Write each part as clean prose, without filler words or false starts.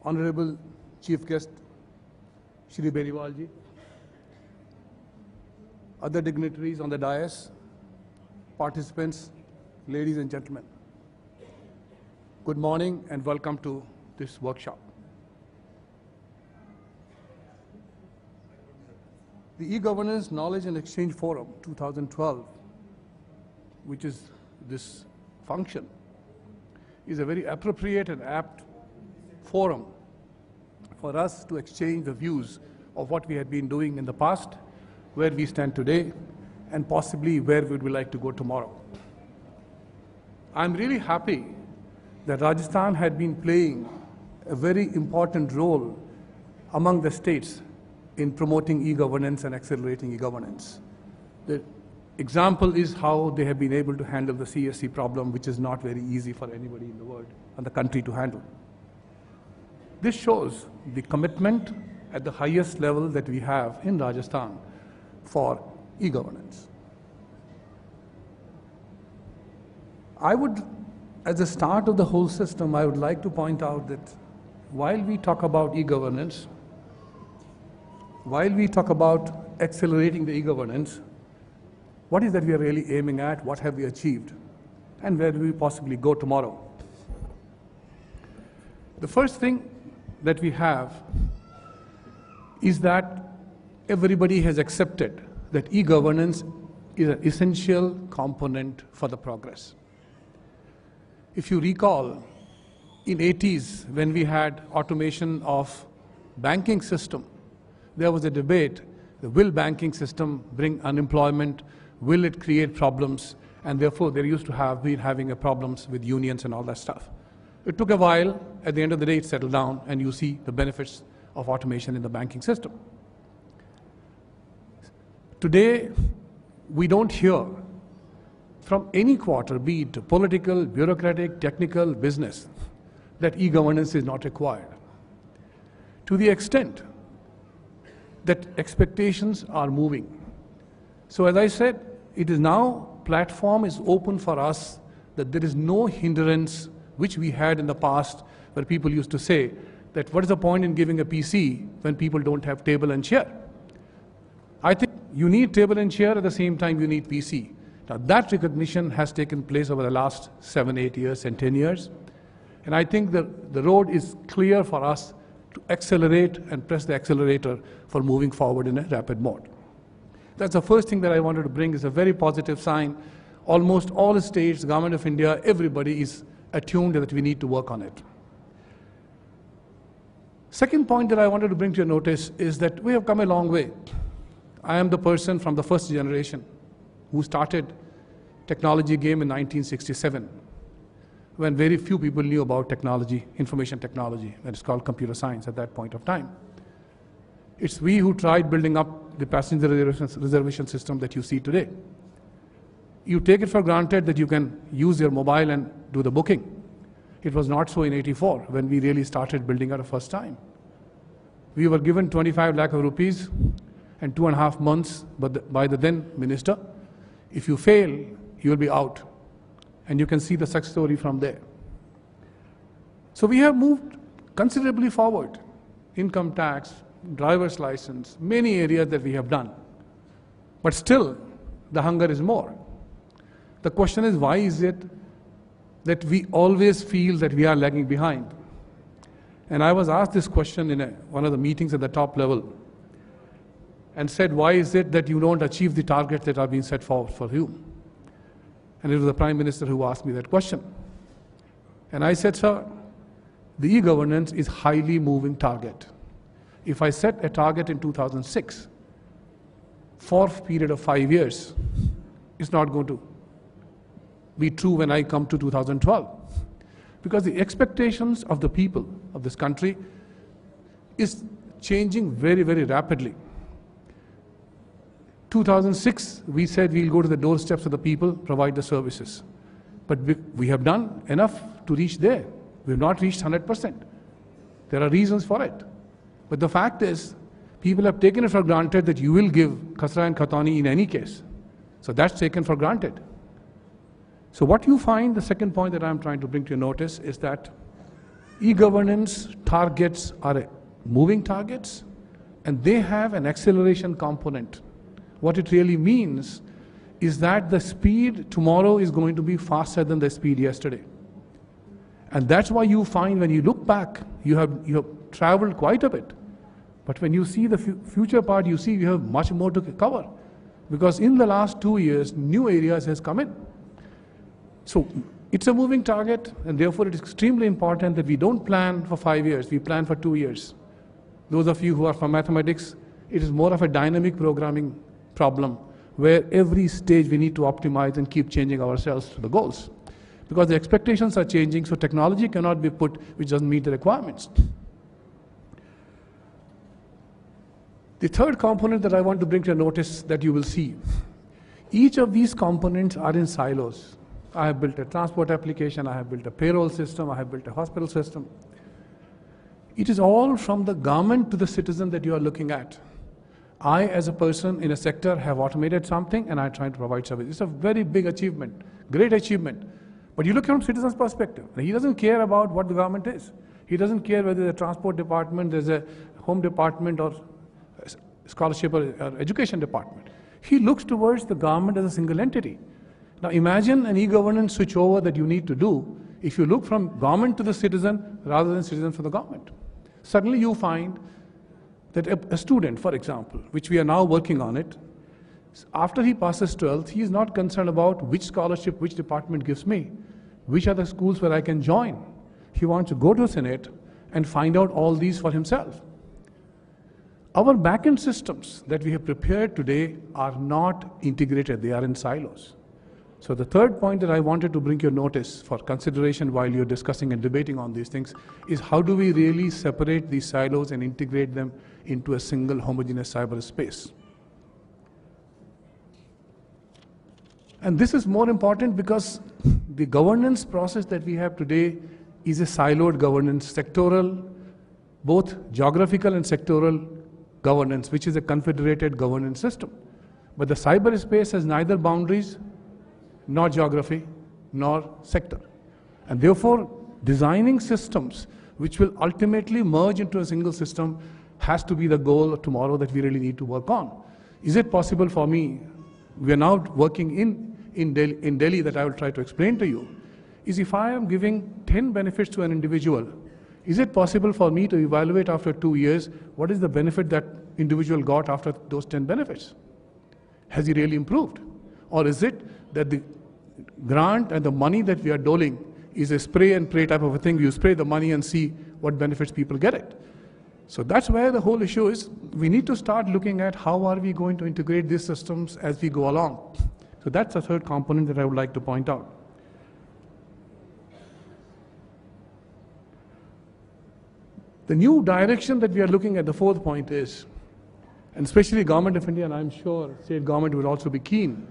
Honorable Chief Guest, Shri Beniwal ji, other dignitaries on the dais, participants, ladies and gentlemen. Good morning and welcome to this workshop. The E-Governance Knowledge and Exchange Forum 2012, which is this function, is a very appropriate and apt forum for us to exchange the views of what we had been doing in the past, where we stand today, and possibly where we would like to go tomorrow. I'm really happy that Rajasthan had been playing a very important role among the states in promoting e-governance and accelerating e-governance. The example is how they have been able to handle the CSC problem, which is not very easy for anybody in the world and the country to handle. This shows the commitment at the highest level that we have in Rajasthan for e-governance. I would, as a start of the whole system, I would like to point out that while we talk about e-governance, while we talk about accelerating the e-governance, what is that we are really aiming at, what have we achieved, and where do we possibly go tomorrow? The first thing that we have is that everybody has accepted that e-governance is an essential component for the progress. If you recall, in 80s, when we had automation of banking system, there was a debate, will banking system bring unemployment, will it create problems, and therefore there used to have been having problems with unions and all that stuff. It took a while, at the end of the day it settled down, and you see the benefits of automation in the banking system. Today, we don't hear from any quarter, be it political, bureaucratic, technical, business, that e-governance is not required. To the extent that expectations are moving. So as I said, it is now, platform is open for us, that there is no hindrance which we had in the past, where people used to say that what is the point in giving a PC when people don't have table and chair? I think you need table and chair, at the same time you need PC. Now that recognition has taken place over the last 7, 8 years and 10 years. And I think the road is clear for us to accelerate and press the accelerator for moving forward in a rapid mode. That's the first thing that I wanted to bring, is a very positive sign. Almost all the states, Government of India, everybody is attuned that we need to work on it. Second point that I wanted to bring to your notice is that we have come a long way. I am the person from the first generation who started technology game in 1967, when very few people knew about technology, information technology, that is called computer science at that point of time. It's we who tried building up the passenger reservation system that you see today. You take it for granted that you can use your mobile and do the booking. It was not so in '84 when we really started building it the first time. We were given 25 lakh of rupees and 2.5 months by the then minister. If you fail, you will be out. And you can see the success story from there. So we have moved considerably forward. Income tax, driver's license, many areas that we have done. But still, the hunger is more. The question is, why is it that we always feel that we are lagging behind? And I was asked this question in one of the meetings at the top level, and said, why is it that you don't achieve the targets that are being set forward for you? And it was the Prime Minister who asked me that question. And I said, sir, the e-governance is highly moving target. If I set a target in 2006, for a period of 5 years, it's not going to be true when I come to 2012. Because the expectations of the people of this country is changing very, very rapidly. 2006, we said we'll go to the doorsteps of the people, provide the services. But we have done enough to reach there. We have not reached 100%. There are reasons for it. But the fact is, people have taken it for granted that you will give khasra and khatani in any case. So that's taken for granted. So what you find, the second point that I'm trying to bring to your notice, is that E-governance targets are moving targets, and they have an acceleration component. What it really means is that the speed tomorrow is going to be faster than the speed yesterday. And that's why you find when you look back, you have traveled quite a bit. But when you see the future part, you see you have much more to cover. Because in the last 2 years, new areas has come in. So it's a moving target, and therefore it is extremely important that we don't plan for 5 years, we plan for 2 years. Those of you who are from mathematics, it is more of a dynamic programming problem, where every stage we need to optimize and keep changing ourselves to the goals. Because the expectations are changing, so technology cannot be put which doesn't meet the requirements. The third component that I want to bring to your notice that you will see, each of these components are in silos. I have built a transport application, I have built a payroll system, I have built a hospital system. It is all from the government to the citizen that you are looking at. I, as a person in a sector, have automated something and I try to provide service. It's a very big achievement, great achievement. But you look from citizen's perspective. He doesn't care about what the government is. He doesn't care whether there's a transport department, there's a home department, or scholarship or education department. He looks towards the government as a single entity. Now imagine an e-governance switchover that you need to do if you look from government to the citizen rather than citizen for the government. Suddenly you find that a student, for example, which we are now working on it, after he passes 12th, he is not concerned about which scholarship, which department gives me, which are the schools where I can join. He wants to go to Senate and find out all these for himself. Our backend systems that we have prepared today are not integrated, they are in silos. So the third point that I wanted to bring your notice for consideration while you're discussing and debating on these things is how do we really separate these silos and integrate them into a single homogeneous cyberspace. And this is more important because the governance process that we have today is a siloed governance, sectoral, both geographical and sectoral governance, which is a confederated governance system. But the cyberspace has neither boundaries, nor geography, nor sector. And therefore, designing systems which will ultimately merge into a single system has to be the goal of tomorrow that we really need to work on. Is it possible for me, we are now working in Delhi that I will try to explain to you, is if I am giving 10 benefits to an individual, is it possible for me to evaluate after 2 years what is the benefit that individual got after those 10 benefits? Has he really improved? Or is it that the grant and the money that we are doling is a spray and pray type of a thing? You spray the money and see what benefits people get it. So that's where the whole issue is. We need to start looking at how are we going to integrate these systems as we go along. So that's the third component that I would like to point out. The new direction that we are looking at, the fourth point is, and especially Government of India, and I'm sure state government will also be keen,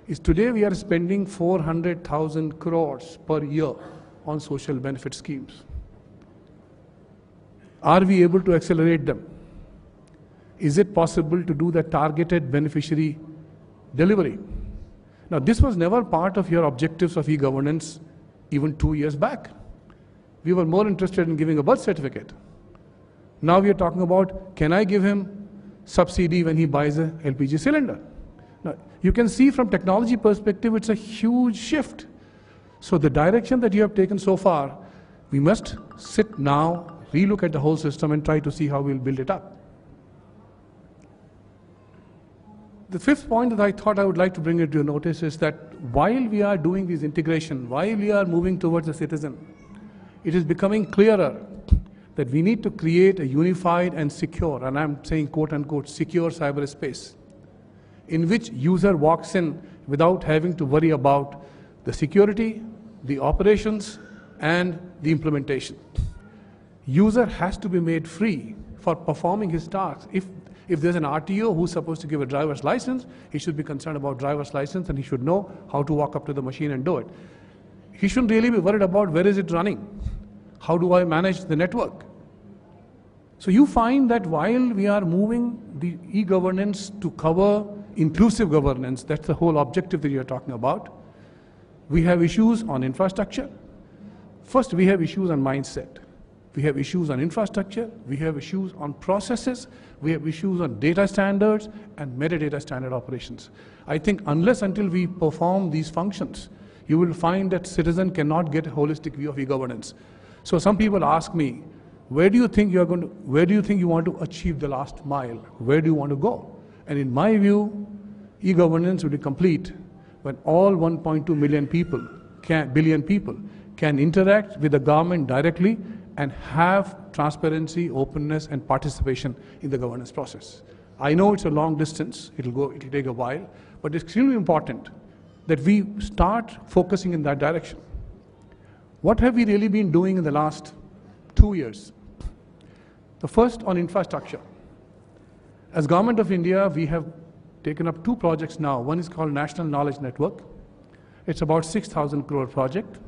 is today we are spending 400,000 crores per year on social benefit schemes. Are we able to accelerate them? Is it possible to do the targeted beneficiary delivery? Now, this was never part of your objectives of e-governance even 2 years back. We were more interested in giving a birth certificate. Now we are talking about, can I give him subsidy when he buys a LPG cylinder? Now, you can see from technology perspective, it's a huge shift. So the direction that you have taken so far, we must sit now, relook at the whole system and try to see how we'll build it up. The fifth point that I thought I would like to bring into your notice is that while we are doing this integration, while we are moving towards the citizen, it is becoming clearer that we need to create a unified and secure, and I'm saying quote unquote, secure cyberspace, in which user walks in without having to worry about the security, the operations, and the implementation. User has to be made free for performing his tasks. If there's an RTO who's supposed to give a driver's license, he should be concerned about driver's license and he should know how to walk up to the machine and do it. He shouldn't really be worried about where is it running? How do I manage the network? So you find that while we are moving the e-governance to cover inclusive governance, that's the whole objective that you're talking about, we have issues on infrastructure. First, we have issues on mindset. We have issues on infrastructure, we have issues on processes, we have issues on data standards and metadata standard operations. I think unless until we perform these functions, you will find that citizen cannot get a holistic view of e-governance. So some people ask me, where do you think you want to achieve the last mile? Where do you want to go? And in my view, e-governance will be complete when all 1.2 billion people can interact with the government directly and have transparency, openness, and participation in the governance process. I know it's a long distance, it'll take a while, but it's extremely important that we start focusing in that direction. What have we really been doing in the last 2 years? The first on infrastructure. As Government of India, we have taken up 2 projects now. One is called National Knowledge Network. It's about 6,000 crore project,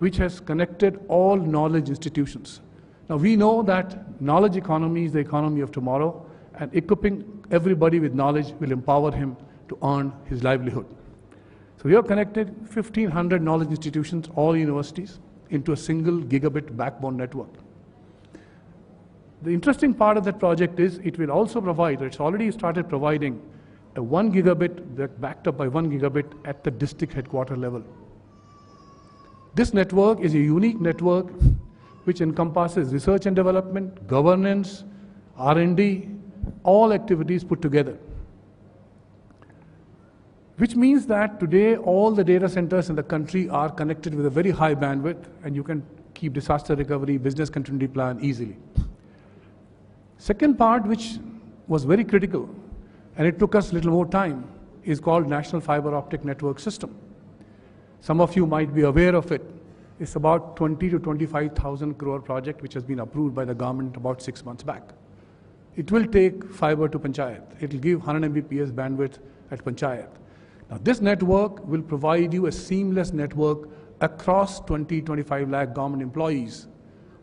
which has connected all knowledge institutions. Now we know that knowledge economy is the economy of tomorrow, and equipping everybody with knowledge will empower him to earn his livelihood. So we have connected 1,500 knowledge institutions, all universities, into a single gigabit backbone network. The interesting part of that project is it will also provide, it's already started providing a 1 gigabit backed up by 1 gigabit at the district headquarter level. This network is a unique network which encompasses research and development, governance, R&D, all activities put together. Which means that today all the data centers in the country are connected with a very high bandwidth, and you can keep disaster recovery, business continuity plan easily. Second part, which was very critical, and it took us a little more time, is called National Fiber Optic Network System. Some of you might be aware of it. It's about 20 to 25,000 crore project which has been approved by the government about 6 months back. It will take fiber to Panchayat. It will give 100 Mbps bandwidth at Panchayat. Now this network will provide you a seamless network across 20-25 lakh government employees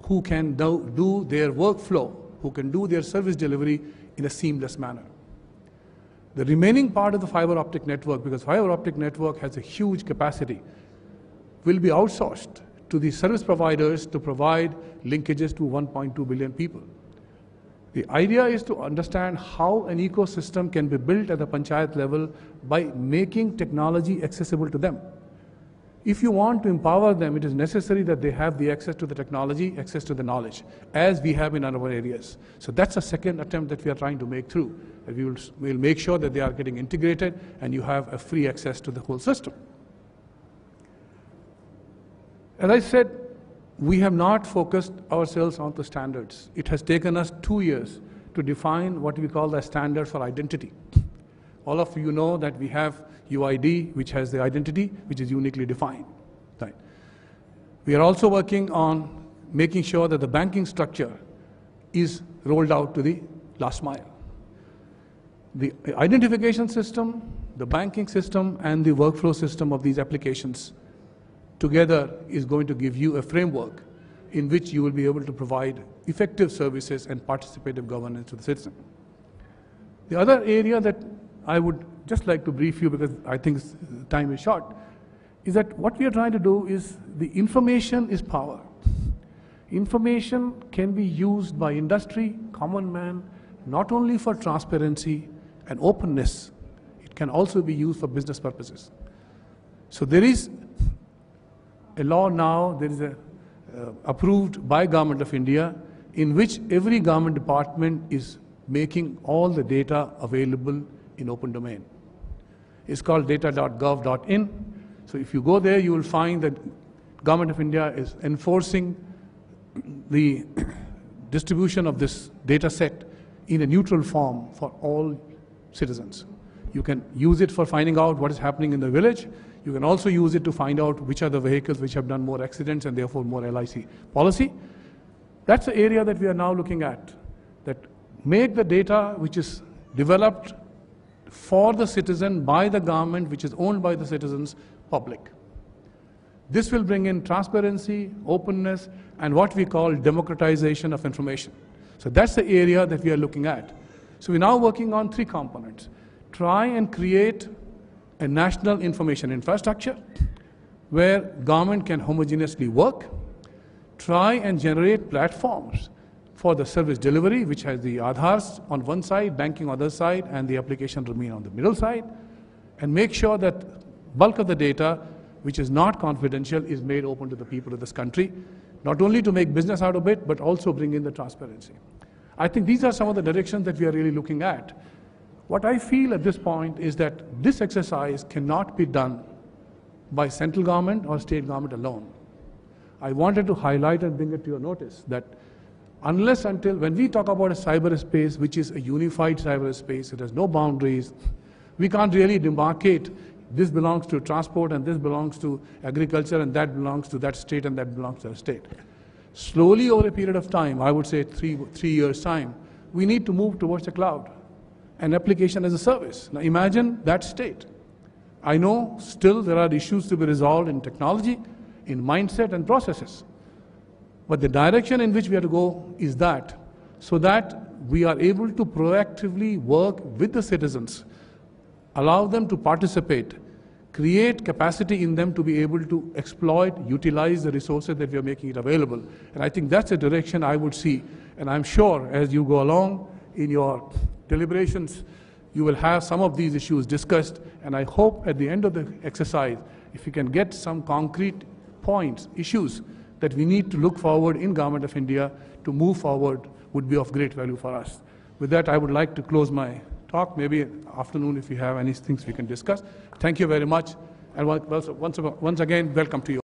who can do their workflow, who can do their service delivery in a seamless manner. The remaining part of the fiber optic network, because fiber optic network has a huge capacity, will be outsourced to the service providers to provide linkages to 1.2 billion people. The idea is to understand how an ecosystem can be built at the Panchayat level by making technology accessible to them. If you want to empower them, it is necessary that they have the access to the technology, access to the knowledge, as we have in urban areas. So that's a second attempt that we are trying to make through. We'll make sure that they are getting integrated and you have a free access to the whole system. As I said, we have not focused ourselves on the standards. It has taken us 2 years to define what we call the standard for identity. All of you know that we have UID, which has the identity, which is uniquely defined. Right. We are also working on making sure that the banking structure is rolled out to the last mile. The identification system, the banking system, and the workflow system of these applications together is going to give you a framework in which you will be able to provide effective services and participative governance to the citizen. The other area that I would just like to brief you, because I think time is short, is that what we are trying to do is the information is power. Information can be used by industry, common man, not only for transparency and openness, it can also be used for business purposes. So there is a law now, there is approved by Government of India, in which every government department is making all the data available in open domain. It's called data.gov.in. So if you go there, you will find that Government of India is enforcing the distribution of this data set in a neutral form for all citizens. You can use it for finding out what is happening in the village. You can also use it to find out which are the vehicles which have done more accidents and therefore more LIC policy. That's the area that we are now looking at, that make the data which is developed for the citizen by the government, which is owned by the citizens, public. This will bring in transparency, openness, and what we call democratization of information. So that's the area that we are looking at. So we're now working on 3 components. Try and create a national information infrastructure where government can homogeneously work. try and generate platforms for the service delivery, which has the Aadhaars on one side, banking on the other side, and the application remain on the middle side, and make sure that bulk of the data, which is not confidential, is made open to the people of this country, not only to make business out of it, but also bring in the transparency. I think these are some of the directions that we are really looking at. What I feel at this point is that this exercise cannot be done by central government or state government alone. I wanted to highlight and bring it to your notice that unless until, when we talk about a cyberspace which is a unified cyberspace, it has no boundaries, we can't really demarcate this belongs to transport and this belongs to agriculture and that belongs to that state and that belongs to that state. Slowly over a period of time, I would say three years' time, we need to move towards the cloud, an application as a service. Now imagine that state. I know still there are issues to be resolved in technology, in mindset and processes. But the direction in which we have to go is that, so that we are able to proactively work with the citizens, allow them to participate, create capacity in them to be able to exploit, utilize the resources that we are making it available. And I think that's the direction I would see. And I'm sure as you go along in your deliberations, you will have some of these issues discussed. And I hope at the end of the exercise, if you can get some concrete points, issues that we need to look forward in Government of India to move forward, would be of great value for us. With that, I would like to close my talk. Maybe afternoon, if you have any things we can discuss. Thank you very much. And once again, welcome to you.